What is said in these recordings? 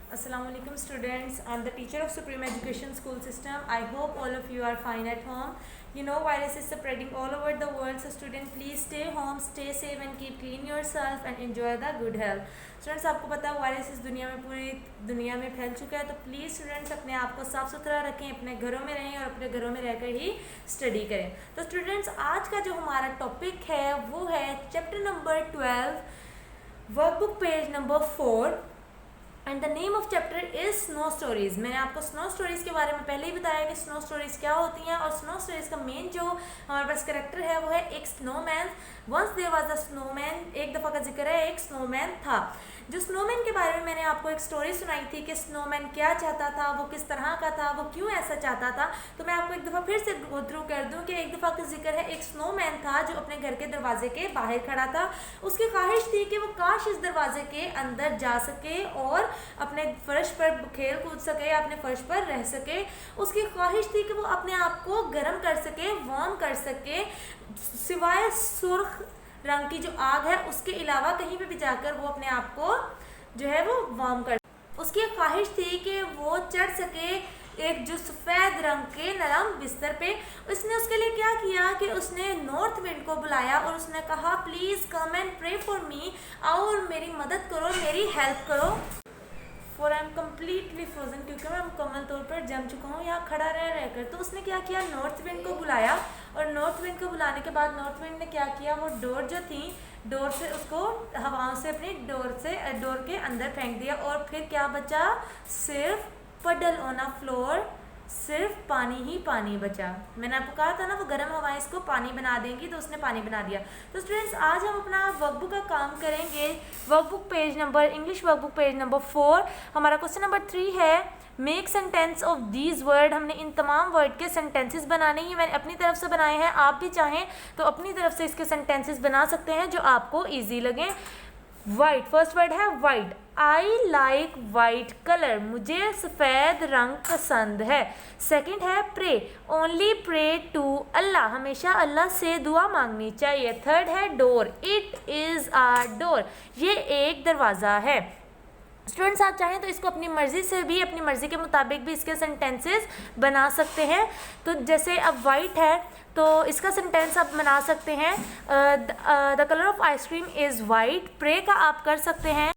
Assalamualaikum students. I'm the teacher of Supreme Education School System. I hope all of you are fine at home. You know virus is spreading all over the world, so student please stay home, stay safe and keep clean yourself and enjoy the good health. Students आपको पता है virus इस दुनिया में पूरी दुनिया में फैल चुका है, तो प्लीज़ स्टूडेंट्स अपने आप को साफ सुथरा रखें, अपने घरों में रहें और अपने घरों में रहकर ही स्टडी करें। तो स्टूडेंट्स आज का जो हमारा टॉपिक है वो है chapter number 12, workbook page number 4 and the name of chapter is snow stories. मैंने आपको स्नो स्टोरीज के बारे में पहले ही बताया कि स्नो स्टोरीज क्या होती हैं, और स्नो स्टोरीज का मेन जो हमारे पास करेक्टर है वो है एक snowman. Once there was a snowman, एक दफ़ा का जिक्र है, एक स्नोमैन था। जो स्नोमैन के बारे में मैंने आपको एक स्टोरी सुनाई थी कि स्नोमैन क्या चाहता था, वो किस तरह का था, वो क्यों ऐसा चाहता था। तो मैं आपको एक दफ़ा फिर से गो थ्रू कर दूं कि एक दफ़ा का जिक्र है, एक स्नोमैन था जो अपने घर के दरवाजे के बाहर खड़ा था। उसकी ख्वाहिश थी कि वो काश इस दरवाजे के अंदर जा सके और अपने फर्श पर खेल कूद सके, अपने फर्श पर रह सके। उसकी ख्वाहिश थी कि वो अपने आप को गर्म कर सके, वार्म कर सके, सिवाय सुर्ख रंग की जो आग है उसके अलावा कहीं पे भी जाकर वो अपने आप को जो है वो वार्म कर। उसकी ख्वाहिश थी कि वो चढ़ सके एक जो सफ़ेद रंग के नरम बिस्तर पे। उसने उसके लिए क्या किया कि उसने नॉर्थ विंड को बुलाया और उसने कहा please come and pray for me, आओ और मेरी मदद करो, मेरी हेल्प करो। For I am completely frozen, क्योंकि मैं मुकम्मल तौर पर जम चुका हूँ यहाँ खड़ा रहकर। तो उसने क्या किया, नॉर्थ विंड को बुलाया, और नॉर्थ विंड को बुलाने के बाद नॉर्थ विंड ने क्या किया, वो डोर जो थी, डोर से उसको हवाओं से अपनी डोर के अंदर फेंक दिया। और फिर क्या बचा, सिर्फ पडल ऑन अ फ्लोर, सिर्फ पानी ही पानी बचा। मैंने आपको कहा था ना वो गर्म हवाएं इसको पानी बना देंगी, तो उसने पानी बना दिया। तो स्टूडेंट्स आज हम अपना वर्कबुक का काम करेंगे। Workbook page number, English workbook page number 4। हमारा क्वेश्चन नंबर 3 है make sentence of these word. हमने इन तमाम वर्ड के सेंटेंसेस बनाने ही मैंने अपनी तरफ से बनाए हैं। आप भी चाहें तो अपनी तरफ से इसके सेंटेंसेस बना सकते हैं जो आपको ईजी लगे। वाइट, फर्स्ट वर्ड है white. I like white colour, मुझे सफ़ेद रंग पसंद है। सेकंड है pray, only pray to Allah, हमेशा अल्लाह से दुआ मांगनी चाहिए। थर्ड है door, it is a door, ये एक दरवाज़ा है। स्टूडेंट्स आप चाहें तो इसको अपनी मर्ज़ी से भी, अपनी मर्ज़ी के मुताबिक भी इसके सेंटेंसेस बना सकते हैं। तो जैसे अब वाइट है तो इसका सेंटेंस आप बना सकते हैं the colour of ice cream is white. Pray का आप कर सकते हैं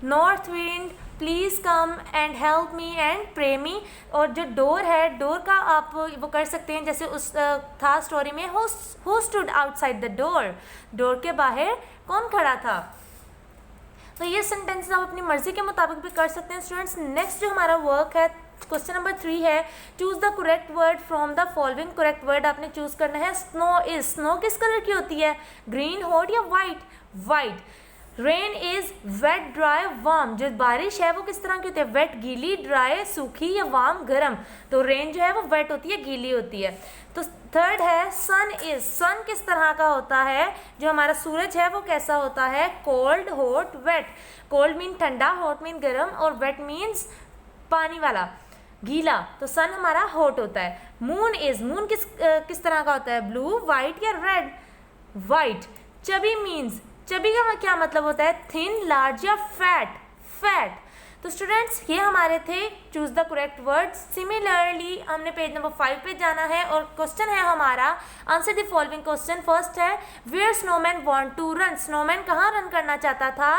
north wind please come and help me and pray me. और जो डोर है, डोर का आप वो कर सकते हैं जैसे उस था स्टोरी में, who stood outside the door, door के बाहर कौन खड़ा था। तो ये सेंटेंसेस आप अपनी मर्जी के मुताबिक भी कर सकते हैं। स्टूडेंट्स नेक्स्ट जो हमारा वर्क है, क्वेश्चन नंबर 3 है choose the correct word from the following. Correct word आपने चूज़ करना है। स्नो इज, स्नो किस कलर की होती है, ग्रीन, हॉट या white, white. Rain is wet, dry, warm, जो बारिश है वो किस तरह की होती है, वेट गीली, ड्राई सूखी, या वार्म गर्म। तो रेन जो है वो वेट होती है, गीली होती है। तो थर्ड है सन इज, सन किस तरह का होता है, जो हमारा सूरज है वो कैसा होता है, cold, hot, wet. Cold mean ठंडा, हॉट मीन गर्म, और वेट मीन्स पानी वाला, गीला। तो सन हमारा हॉट होता है। मून इज, मून किस तरह का होता है, ब्लू, वाइट या red, white. Chubby means, chubby का क्या मतलब होता है, थिन, लार्ज या फैट, फैट। तो स्टूडेंट्स ये हमारे थे choose the correct word. Similarly हमने पेज नंबर 5 पे जाना है और क्वेश्चन है हमारा answer the following question. First है where snowman want to run, snowman कहाँ रन करना चाहता था,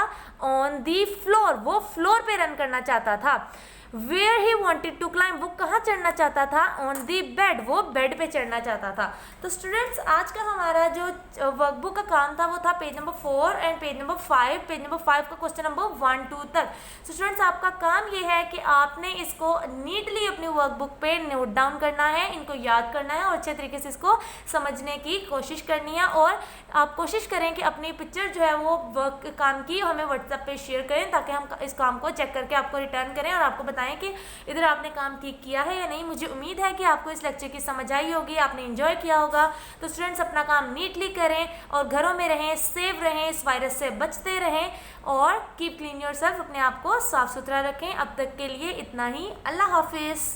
ऑन दी फ्लोर, वो फ्लोर पे रन करना चाहता था। Where he wanted to climb, वो कहाँ चढ़ना चाहता था, ऑन दी बेड, वो बेड पे चढ़ना चाहता था। तो स्टूडेंट्स आज का हमारा जो वर्कबुक का काम था वो था page number 4 and page number 5। Page number 5 का क्वेश्चन नंबर 1 2 तक। तो स्टूडेंट्स आपका काम ये है कि आपने इसको नीटली अपनी वर्कबुक पे नोट डाउन करना है, इनको याद करना है और अच्छे तरीके से इसको समझने की कोशिश करनी है। और आप कोशिश करें कि अपनी पिक्चर जो है वो वर्क काम की हमें व्हाट्सएप पे शेयर करें, ताकि हम इस काम को चेक करके आपको रिटर्न करें और आपको बताएं कि इधर आपने काम ठीक किया है या नहीं। मुझे उम्मीद है कि आपको इस लेक्चर की समझ आई होगी, आपने एंजॉय किया होगा। तो स्टूडेंट्स अपना काम नीटली करें और घरों में रहें, सेफ रहें, इस वायरस से बचते रहें और कीप क्लीन योरसेल्फ, अपने आप को साफ सुथरा रखें। अब तक के लिए इतना ही, अल्लाह हाफिज़।